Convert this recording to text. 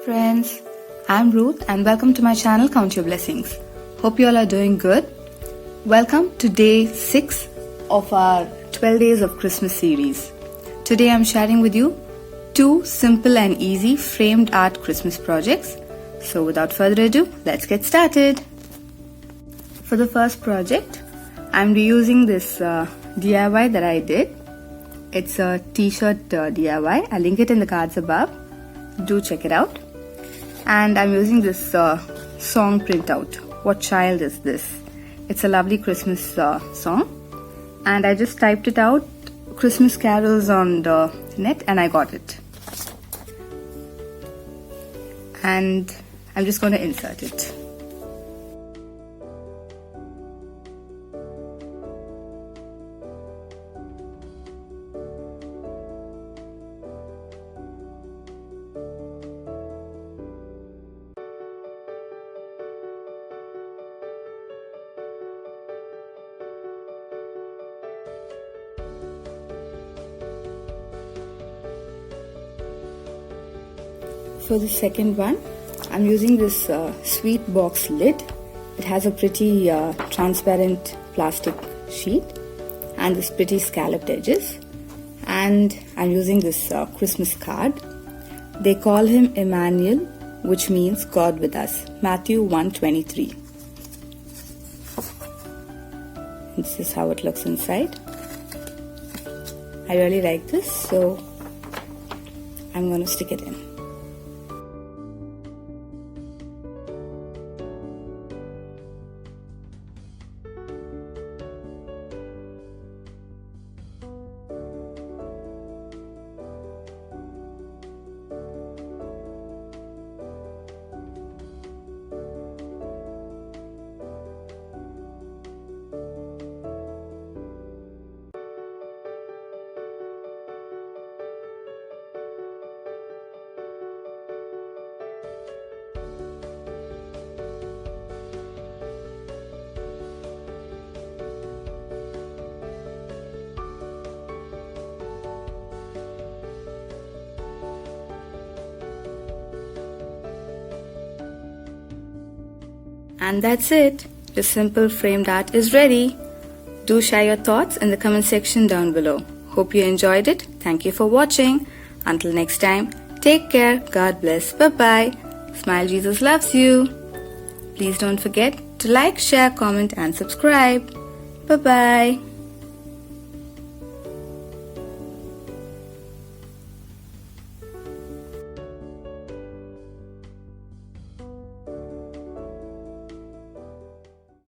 Friends, I'm Ruth and welcome to my channel Count Your Blessings. Hope you all are doing good. Welcome to day 6 of our 12 days of Christmas series. Today I'm sharing with you 2 simple and easy framed art Christmas projects. So without further ado, let's get started. For the first project, I'm reusing this DIY that I did. It's a t-shirt DIY. I'll link it in the cards above. Do check it out. And I'm using this song printout. What child is this? It's a lovely Christmas song. And I just typed it out, Christmas carols on the net, and I got it. And I'm just going to insert it. For the second one, I'm using this sweet box lid. It has a pretty transparent plastic sheet and this pretty scalloped edges. And I'm using this Christmas card. They call him Emmanuel, which means God with us. Matthew 1:23. This is how it looks inside. I really like this, so I'm going to stick it in. And that's it. Your simple framed art is ready. Do share your thoughts in the comment section down below. Hope you enjoyed it. Thank you for watching. Until next time, take care. God bless. Bye-bye. Smile, Jesus loves you. Please don't forget to like, share, comment and subscribe. Bye-bye.